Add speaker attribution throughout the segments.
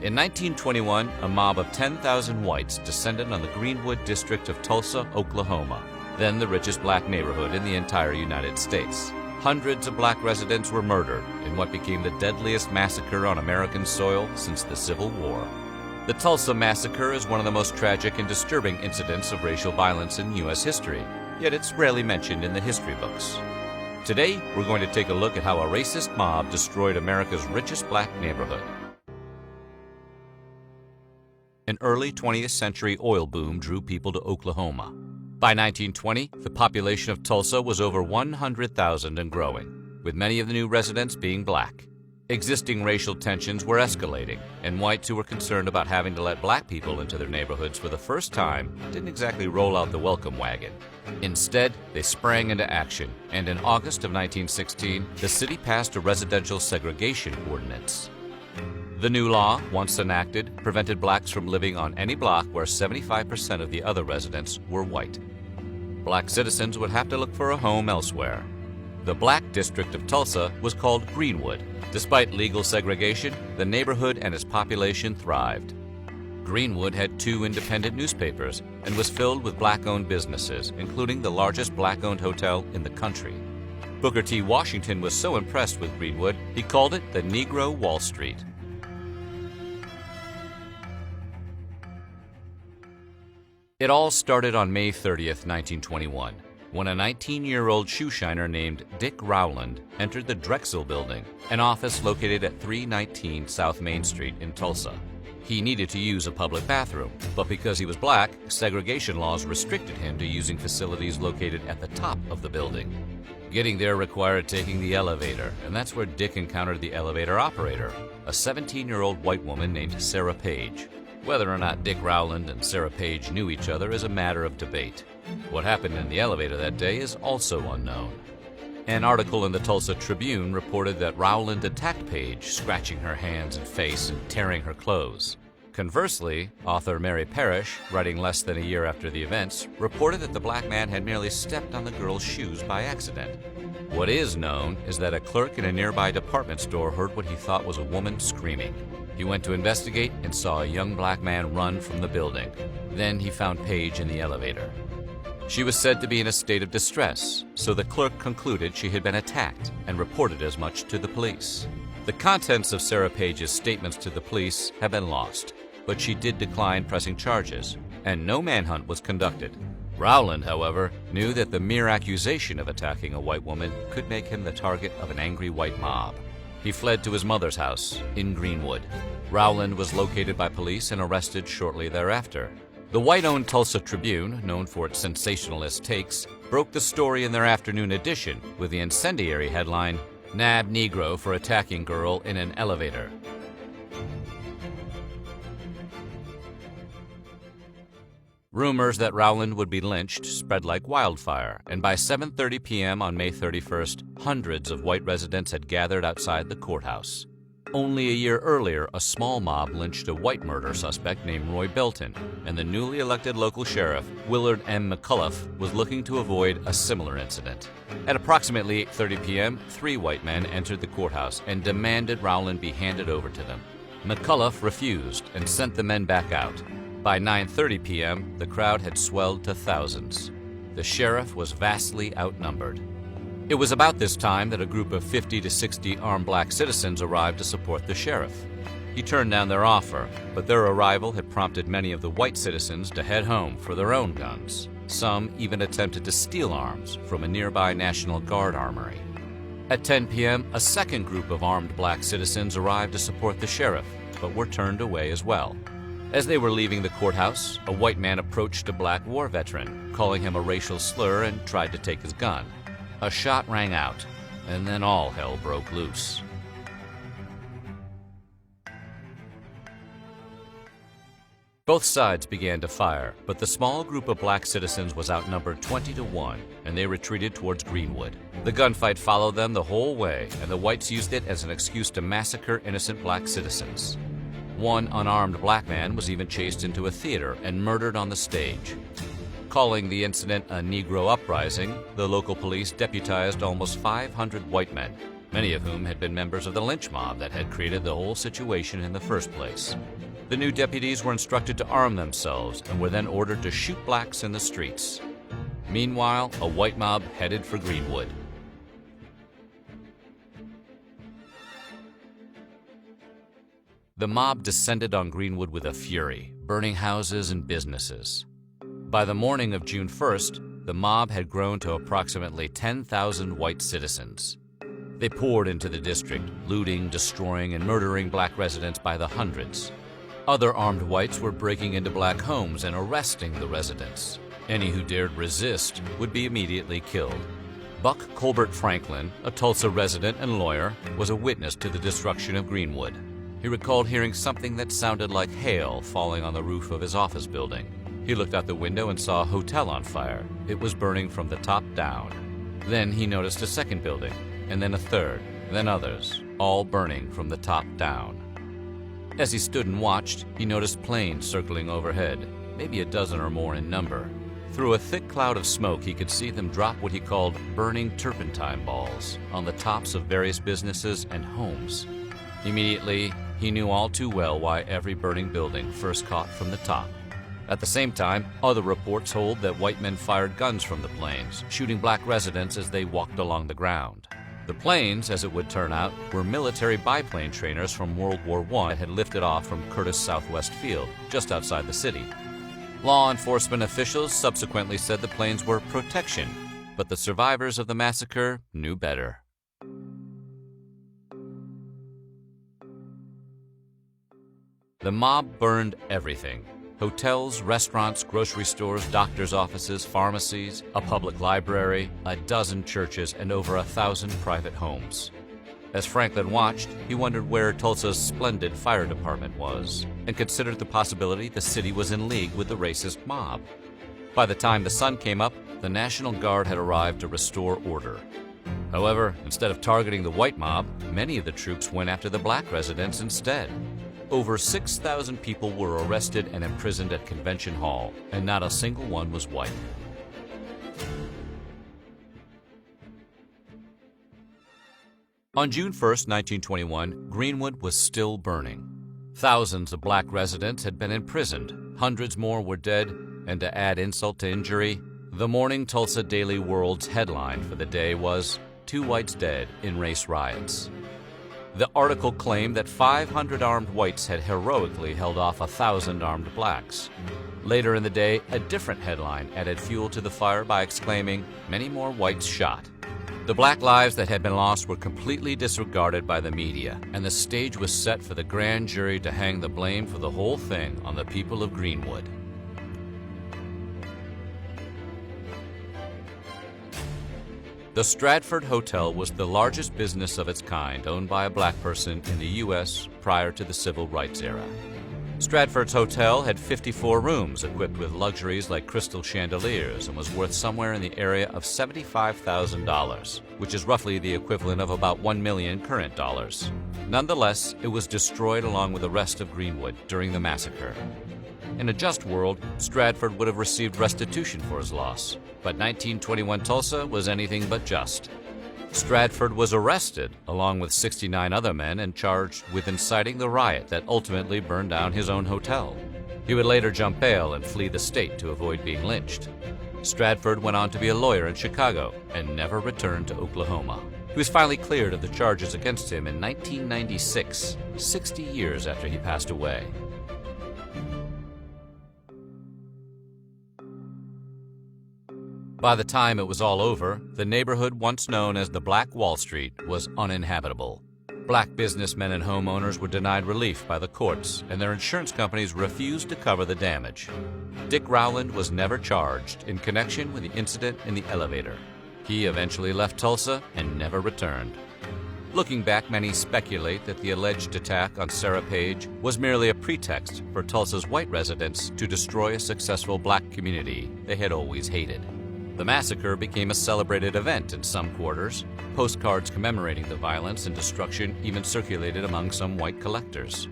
Speaker 1: In 1921, a mob of 10,000 whites descended on the Greenwood district of Tulsa, Oklahoma, then the richest black neighborhood in the entire United States. Hundreds of black residents were murdered in what became the deadliest massacre on American soil since the Civil War. The Tulsa Massacre is one of the most tragic and disturbing incidents of racial violence in U.S. history, yet it's rarely mentioned in the history books. Today, we're going to take a look at how a racist mob destroyed America's richest black neighborhood. An early 20th century oil boom drew people to Oklahoma. By 1920, the population of Tulsa was over 100,000 and growing, with many of the new residents being black. Existing racial tensions were escalating, and whites who were concerned about having to let black people into their neighborhoods for the first time didn't exactly roll out the welcome wagon. Instead, they sprang into action, and in August of 1916, the city passed a residential segregation ordinance. The new law, once enacted, prevented blacks from living on any block where 75% of the other residents were white. Black citizens would have to look for a home elsewhere. The black district of Tulsa was called Greenwood. Despite legal segregation, the neighborhood and its population thrived. Greenwood had 2 independent newspapers and was filled with black-owned businesses, including the largest black-owned hotel in the country. Booker T. Washington was so impressed with Greenwood, he called it the Negro Wall Street. It all started on May 30th, 1921, when a 19-year-old shoeshiner named Dick Rowland entered the Drexel Building, an office located at 319 South Main Street in Tulsa. He needed to use a public bathroom, but because he was black, segregation laws restricted him to using facilities located at the top of the building. Getting there required taking the elevator, and that's where Dick encountered the elevator operator, a 17-year-old white woman named Sarah Page. Whether or not Dick Rowland and Sarah Page knew each other is a matter of debate. What happened in the elevator that day is also unknown. An article in the Tulsa Tribune reported that Rowland attacked Page, scratching her hands and face and tearing her clothes. Conversely, author Mary Parrish, writing less than a year after the events, reported that the black man had merely stepped on the girl's shoes by accident. What is known is that a clerk in a nearby department store heard what he thought was a woman screaming. He went to investigate and saw a young black man run from the building. Then he found Page in the elevator. She was said to be in a state of distress, so the clerk concluded she had been attacked and reported as much to the police. The contents of Sarah Page's statements to the police have been lost, but she did decline pressing charges, and no manhunt was conducted. Rowland, however, knew that the mere accusation of attacking a white woman could make him the target of an angry white mob. He fled to his mother's house in Greenwood. Rowland was located by police and arrested shortly thereafter. The white-owned Tulsa Tribune, known for its sensationalist takes, broke the story in their afternoon edition with the incendiary headline, "Nab Negro for Attacking Girl in an Elevator." Rumors that Rowland would be lynched spread like wildfire, and by 7:30 p.m. on May 31st, hundreds of white residents had gathered outside the courthouse. Only a year earlier, a small mob lynched a white murder suspect named Roy Belton, and the newly elected local sheriff, Willard M. McCullough, was looking to avoid a similar incident. At approximately 8:30 p.m., 3 white men entered the courthouse and demanded Rowland be handed over to them. McCullough refused and sent the men back out. By 9:30 p.m., the crowd had swelled to thousands. The sheriff was vastly outnumbered. It was about this time that a group of 50 to 60 armed black citizens arrived to support the sheriff. He turned down their offer, but their arrival had prompted many of the white citizens to head home for their own guns. Some even attempted to steal arms from a nearby National Guard armory. At 10 p.m., a second group of armed black citizens arrived to support the sheriff, but were turned away as well. As they were leaving the courthouse, a white man approached a black war veteran, calling him a racial slur, and tried to take his gun. A shot rang out, and then all hell broke loose. Both sides began to fire, but the small group of black citizens was outnumbered 20-1, and they retreated towards Greenwood. The gunfight followed them the whole way, and the whites used it as an excuse to massacre innocent black citizens. One unarmed black man was even chased into a theater and murdered on the stage. Calling the incident a Negro uprising, the local police deputized almost 500 white men. many of whom had been members of the lynch mob that had created the whole situation in the first place. The new deputies were instructed to arm themselves and were then ordered to shoot blacks in the streets. Meanwhile, a white mob headed for Greenwood. The mob descended on Greenwood with a fury, burning houses and businesses. By the morning of June 1st, the mob had grown to approximately 10,000 white citizens. They poured into the district, looting, destroying, and murdering black residents by the hundreds. Other armed whites were breaking into black homes and arresting the residents. Any who dared resist would be immediately killed. Buck Colbert Franklin, a Tulsa resident and lawyer, was a witness to the destruction of Greenwood. He recalled hearing something that sounded like hail falling on the roof of his office building. He looked out the window and saw a hotel on fire. It was burning from the top down. Then he noticed a second building, and then a third, then others, all burning from the top down. As he stood and watched, he noticed planes circling overhead, maybe a dozen or more in number. Through a thick cloud of smoke, he could see them drop what he called burning turpentine balls on the tops of various businesses and homes. Immediately, he knew all too well why every burning building first caught from the top. At the same time, other reports hold that white men fired guns from the planes, shooting black residents as they walked along the ground. The planes, as it would turn out, were military biplane trainers from World War I that had lifted off from Curtis Southwest Field, just outside the city. Law enforcement officials subsequently said the planes were protection, but the survivors of the massacre knew better. The mob burned everything: hotels, restaurants, grocery stores, doctors' offices, pharmacies, a public library, a dozen churches, and over 1,000 private homes. As Franklin watched, he wondered where Tulsa's splendid fire department was, and considered the possibility the city was in league with the racist mob. By the time the sun came up, the National Guard had arrived to restore order. However, instead of targeting the white mob, many of the troops went after the black residents instead. Over 6,000 people were arrested and imprisoned at Convention Hall, and not a single one was white. On June 1, 1921, Greenwood was still burning. Thousands of black residents had been imprisoned, hundreds more were dead, and to add insult to injury, the Morning Tulsa Daily World's headline for the day was, "Two Whites Dead in Race Riots." The article claimed that 500 armed whites had heroically held off 1,000 armed blacks. Later in the day, a different headline added fuel to the fire by exclaiming, "Many more whites shot." The black lives that had been lost were completely disregarded by the media, and the stage was set for the grand jury to hang the blame for the whole thing on the people of Greenwood. The Stratford Hotel was the largest business of its kind owned by a black person in the U.S. prior to the Civil Rights era. Stratford's hotel had 54 rooms equipped with luxuries like crystal chandeliers and was worth somewhere in the area of $75,000, which is roughly the equivalent of about $1 million current dollars. Nonetheless, it was destroyed along with the rest of Greenwood during the massacre. In a just world, Stratford would have received restitution for his loss, but 1921 Tulsa was anything but just. Stratford was arrested, along with 69 other men, and charged with inciting the riot that ultimately burned down his own hotel. He would later jump bail and flee the state to avoid being lynched. Stratford went on to be a lawyer in Chicago and never returned to Oklahoma. He was finally cleared of the charges against him in 1996, 60 years after he passed away. By the time it was all over, the neighborhood once known as the Black Wall Street was uninhabitable. Black businessmen and homeowners were denied relief by the courts, and their insurance companies refused to cover the damage. Dick Rowland was never charged in connection with the incident in the elevator. He eventually left Tulsa and never returned. Looking back, many speculate that the alleged attack on Sarah Page was merely a pretext for Tulsa's white residents to destroy a successful black community they had always hated. The massacre became a celebrated event in some quarters. Postcards commemorating the violence and destruction even circulated among some white collectors.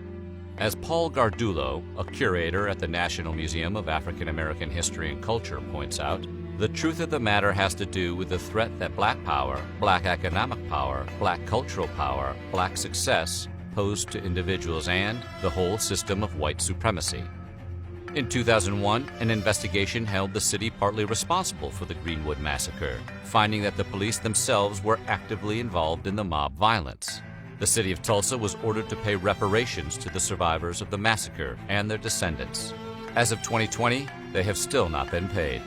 Speaker 1: As Paul Gardullo, a curator at the National Museum of African American History and Culture, points out, The truth of the matter has to do with the threat that black power, black economic power, black cultural power, black success posed to individuals and the whole system of white supremacy. In 2001, an investigation held the city partly responsible for the Greenwood Massacre, finding that the police themselves were actively involved in the mob violence. The city of Tulsa was ordered to pay reparations to the survivors of the massacre and their descendants. As of 2020, they have still not been paid.